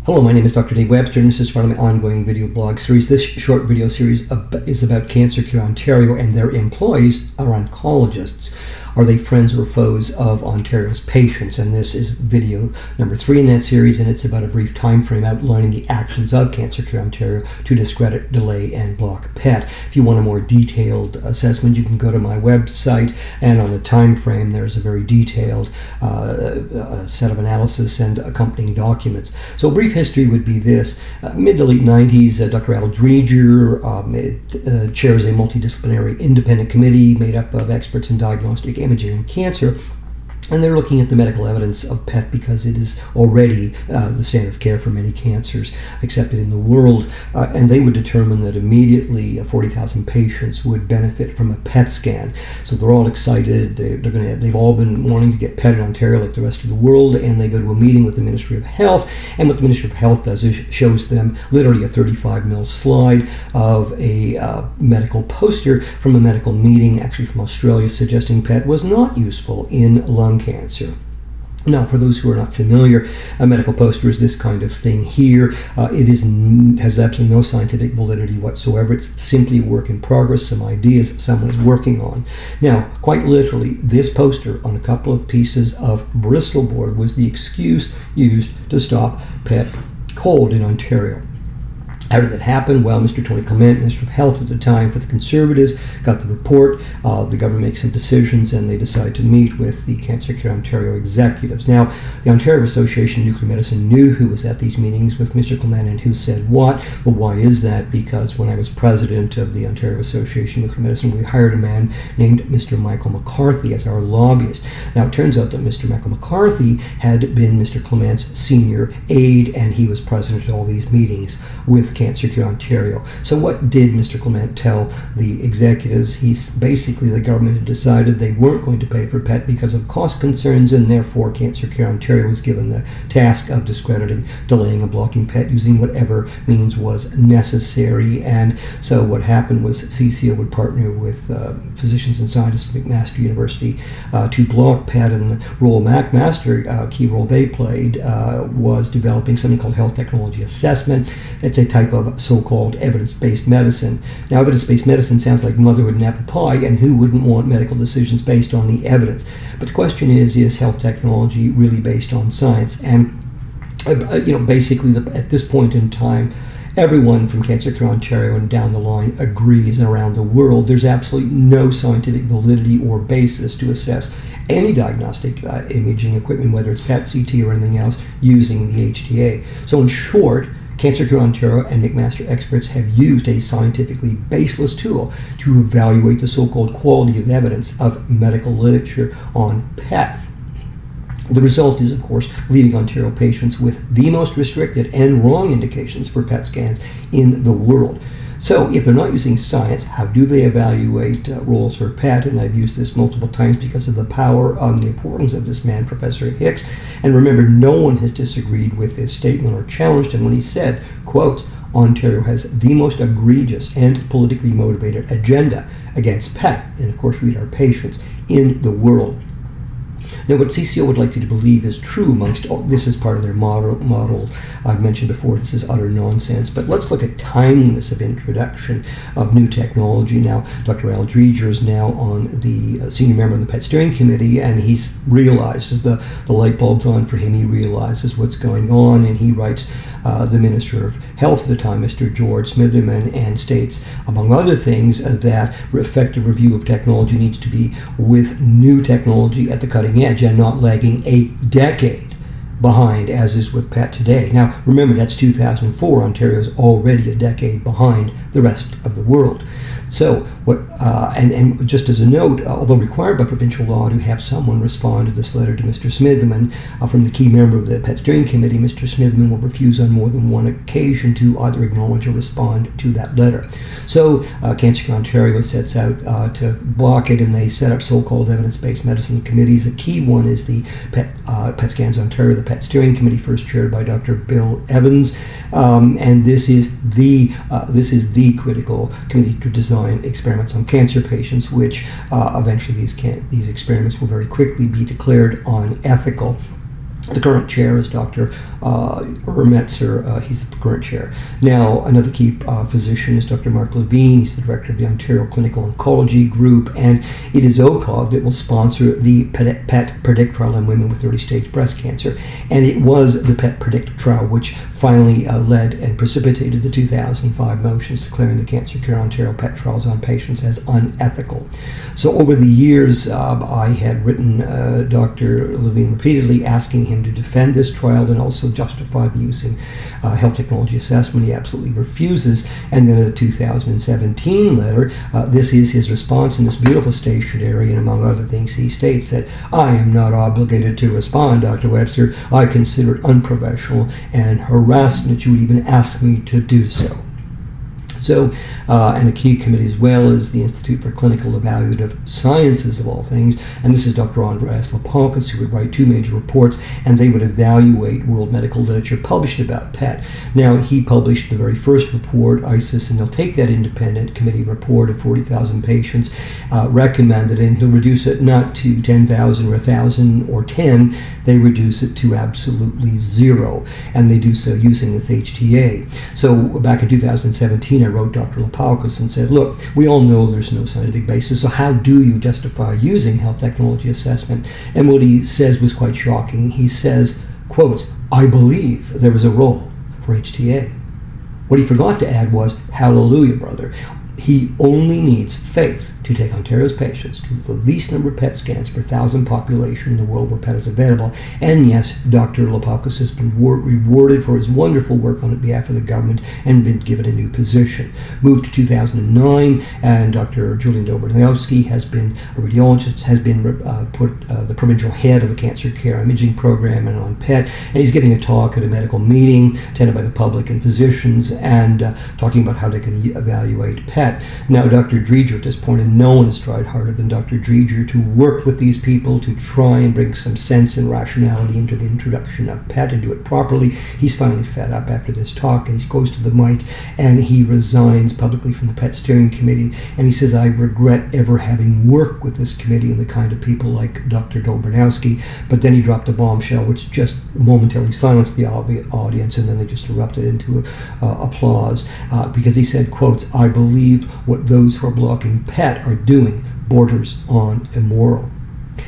Hello, my name is Dr. Dave Webster, and this is part of my ongoing video blog series. This short video series is about Cancer Cure Ontario, and their employees are oncologists. Are they friends or foes of Ontario's patients? And this is video number 3 in that series, and it's about a brief time frame outlining the actions of Cancer Cure Ontario to discredit, delay, and block PET. If you want a more detailed assessment, you can go to my website, and on the time frame, there's a very detailed set of analysis and accompanying documents. So a brief history would be this. Mid to late 90s, Dr. Al Dreger chairs a multidisciplinary independent committee made up of experts in diagnostic imaging and cancer, and they're looking at the medical evidence of PET because it is already the standard of care for many cancers accepted in the world, and they would determine that immediately 40,000 patients would benefit from a PET scan. So they're all excited. They've all been wanting to get PET in Ontario like the rest of the world, and they go to a meeting with the Ministry of Health, and what the Ministry of Health does is shows them literally a 35 mil slide of a medical poster from a medical meeting, actually from Australia, suggesting PET was not useful in lung cancer. Now, for those who are not familiar, a medical poster is this kind of thing here. It has absolutely no scientific validity whatsoever. It's simply a work in progress, some ideas someone is working on. Now, quite literally, this poster on a couple of pieces of Bristol board was the excuse used to stop PET cold in Ontario. How did that happen? Well, Mr. Tony Clement, Minister of Health at the time for the Conservatives, got the report. The government makes some decisions, and they decide to meet with the Cancer Cure Ontario executives. Now, the Ontario Association of Nuclear Medicine knew who was at these meetings with Mr. Clement and who said what. Well, why is that? Because when I was president of the Ontario Association of Nuclear Medicine, we hired a man named Mr. Michael McCarthy as our lobbyist. Now, it turns out that Mr. Michael McCarthy had been Mr. Clement's senior aide, and he was president at all these meetings with Cancer Cure Ontario. So what did Mr. Clement tell the executives? Basically, the government had decided they weren't going to pay for PET because of cost concerns, and therefore Cancer Cure Ontario was given the task of discrediting, delaying, and blocking PET using whatever means was necessary. And so what happened was CCO would partner with physicians and scientists from McMaster University to block PET, and the role McMaster, key role they played, was developing something called health technology assessment. It's a type of so-called evidence-based medicine. Now, evidence-based medicine sounds like motherhood and apple pie, and who wouldn't want medical decisions based on the evidence? But the question is health technology really based on science? And basically, at this point in time, everyone from Cancer Cure Ontario and down the line agrees, and around the world, there's absolutely no scientific validity or basis to assess any diagnostic imaging equipment, whether it's PET, CT, or anything else, using the HTA. So in short, Cancer Cure Ontario and McMaster experts have used a scientifically baseless tool to evaluate the so-called quality of evidence of medical literature on PET. The result is, of course, leaving Ontario patients with the most restricted and wrong indications for PET scans in the world. So if they're not using science, how do they evaluate roles for PET? And I've used this multiple times because of the power and the importance of this man, Professor Hicks. And remember, no one has disagreed with his statement or challenged him when he said, quote, Ontario has the most egregious and politically motivated agenda against PET, and of course read our patients, in the world. Now, what CCO would like you to believe is true amongst all, this is part of their model. I've mentioned before, this is utter nonsense. But let's look at timeliness of introduction of new technology. Now, Dr. Al Dreger is now on the senior member of the PET steering committee, and he realizes the light bulb's on for him. He realizes what's going on, and he writes the Minister of Health at the time, Mr. George Smitherman, and states, among other things, that effective review of technology needs to be with new technology at the cutting edge and not lagging a decade behind, as is with PET today. Now, remember, that's 2004. Ontario is already a decade behind the rest of the world. So, and just as a note, although required by provincial law to have someone respond to this letter to Mr. Smitherman from the key member of the PET Steering Committee, Mr. Smitherman will refuse on more than one occasion to either acknowledge or respond to that letter. So, Cancer Cure Ontario sets out to block it, and they set up so-called evidence-based medicine committees. A key one is the PET Scans Ontario, the PET Steering Committee, first chaired by Dr. Bill Evans, and this is the critical committee to design experiments on cancer patients, which eventually these experiments will very quickly be declared unethical. The current chair is Dr. Ermetzer. He's the current chair. Now, another key physician is Dr. Mark Levine. He's the director of the Ontario Clinical Oncology Group, and it is OCOG that will sponsor the PET Predict trial on women with early-stage breast cancer. And it was the PET Predict trial which finally led and precipitated the 2005 motions declaring the Cancer Care Ontario PET trials on patients as unethical. So over the years, I had written Dr. Levine repeatedly asking him to defend this trial and also justify the using health technology assessment. He absolutely refuses. And then a 2017 letter, this is his response in this beautiful stationery, and among other things he states that I am not obligated to respond, Dr. Webster. I consider it unprofessional and harassing that you would even ask me to do so. So, and the key committee as well is the Institute for Clinical Evaluative Sciences, of all things, and this is Dr. Andreas Lapalkas, who would write two major reports, and they would evaluate world medical literature published about PET. Now, he published the very first report, ISIS, and they'll take that independent committee report of 40,000 patients, recommended, and he'll reduce it not to 10,000 or 1,000 or 10, they reduce it to absolutely zero, and they do so using this HTA. So back in 2017, I wrote Dr. Lapalkas and said, look, we all know there's no scientific basis, so how do you justify using health technology assessment? And what he says was quite shocking. He says, quotes, I believe there is a role for HTA. What he forgot to add was, hallelujah, brother. He only needs faith to take Ontario's patients to the least number of PET scans per 1,000 population in the world where PET is available. And yes, Dr. Lapalkas has been rewarded for his wonderful work on behalf of the government and been given a new position. Moved to 2009, and Dr. Julian Dobranowski has been a radiologist, has been put the provincial head of the cancer care imaging program and on PET, and he's giving a talk at a medical meeting attended by the public and physicians, and talking about how they can evaluate PET. Now, Dr. Dreger at this point, and no one has tried harder than Dr. Dreger to work with these people to try and bring some sense and rationality into the introduction of PET and do it properly. He's finally fed up after this talk, and he goes to the mic and he resigns publicly from the PET steering committee, and he says, I regret ever having worked with this committee and the kind of people like Dr. Dobranowski. But then he dropped a bombshell which just momentarily silenced the audience, and then they just erupted into applause because he said, quotes, I believe what those who are blocking PET are doing borders on immoral.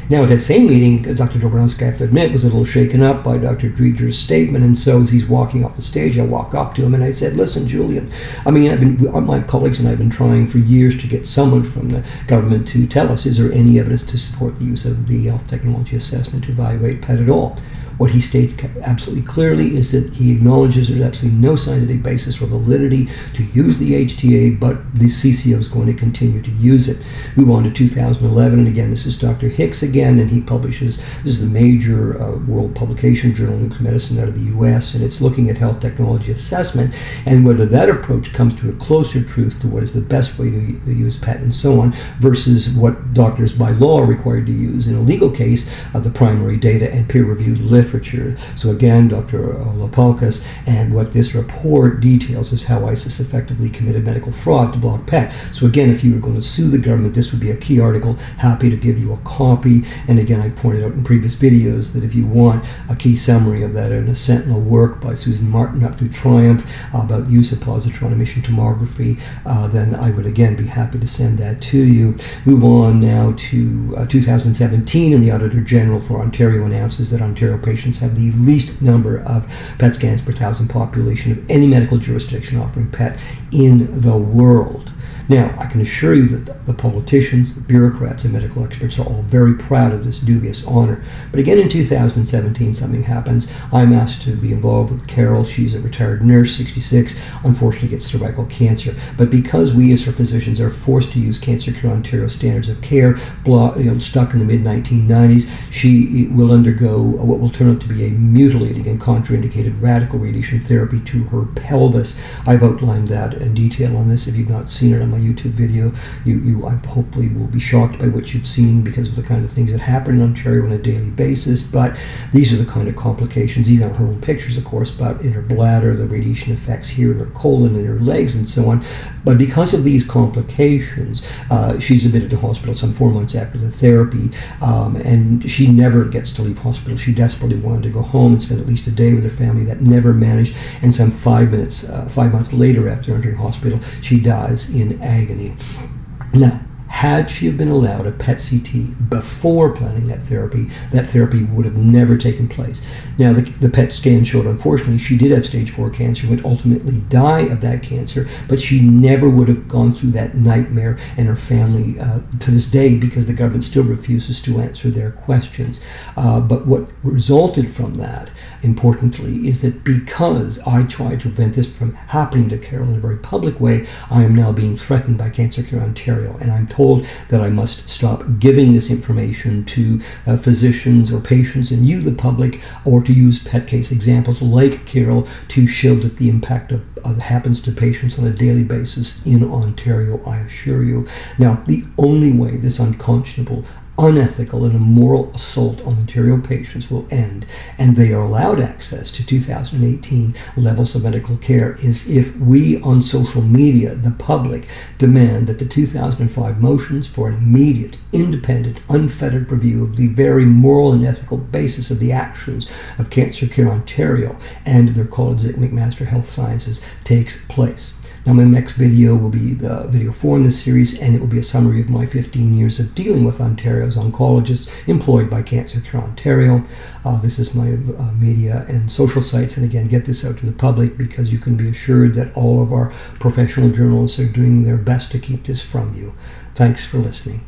Now, at that same meeting, Dr. Dobranowski, I have to admit, was a little shaken up by Dr. Dreger's statement, and so as he's walking off the stage, I walk up to him and I said, listen, Julian, I mean, my colleagues and I have been trying for years to get someone from the government to tell us, is there any evidence to support the use of the health technology assessment to evaluate PET at all? What he states absolutely clearly is that he acknowledges there's absolutely no scientific basis or validity to use the HTA, but the CCO is going to continue to use it. Move on to 2011, and again, this is Dr. Hicks again, and he publishes, this is the major world publication, Journal of Nuclear Medicine out of the US, and it's looking at health technology assessment, and whether that approach comes to a closer truth to what is the best way to use PET and so on, versus what doctors by law are required to use in a legal case, the primary data and peer-reviewed literature. So again, Dr. Lapalkas, and what this report details is how ISIS effectively committed medical fraud to block PET. So again, if you were going to sue the government, this would be a key article. Happy to give you a copy. And again, I pointed out in previous videos that if you want a key summary of that in a sentinel work by Susan Martin up through Triumph about use of positron emission tomography, then I would again be happy to send that to you. Move on now to 2017, and the Auditor General for Ontario announces that Ontario patients have the least number of PET scans per 1,000 population of any medical jurisdiction offering PET in the world. Now, I can assure you that the politicians, the bureaucrats, and medical experts are all very proud of this dubious honor. But again, in 2017, something happens. I'm asked to be involved with Carol. She's a retired nurse, 66, unfortunately gets cervical cancer. But because we as her physicians are forced to use Cancer Care Ontario standards of care, stuck in the mid-1990s, she will undergo what will turn out to be a mutilating and contraindicated radical radiation therapy to her pelvis. I've outlined that in detail on this if you've not seen it on my YouTube video, you I hopefully will be shocked by what you've seen because of the kind of things that happen in Ontario on a daily basis. But these are the kind of complications. These aren't her own pictures, of course, but in her bladder, the radiation effects here in her colon, in her legs, and so on. But because of these complications, she's admitted to hospital some 4 months after the therapy, and she never gets to leave hospital. She desperately wanted to go home and spend at least a day with her family. That never managed, and some 5 months later after entering hospital, she dies in agony. Now, had she been allowed a PET CT before planning that therapy would have never taken place. Now, the PET scan showed, unfortunately, she did have stage 4 cancer, would ultimately die of that cancer, but she never would have gone through that nightmare, and her family, to this day, because the government still refuses to answer their questions. But what resulted from that, importantly, is that because I tried to prevent this from happening to Carol in a very public way, I am now being threatened by Cancer Care Ontario, and I'm told that I must stop giving this information to physicians or patients and you, the public, or to use pet case examples like Carol to show that the impact of happens to patients on a daily basis in Ontario, I assure you. Now, the only way this unconscionable, unethical, and immoral assault on Ontario patients will end, and they are allowed access to 2018 levels of medical care, is if we on social media, the public, demand that the 2005 motions for an immediate, independent, unfettered review of the very moral and ethical basis of the actions of Cancer Care Ontario and their colleagues at McMaster Health Sciences takes place. Now, my next video will be the video 4 in this series, and it will be a summary of my 15 years of dealing with Ontario's oncologists employed by Cancer Care Ontario. This is my media and social sites, and again, get this out to the public because you can be assured that all of our professional journalists are doing their best to keep this from you. Thanks for listening.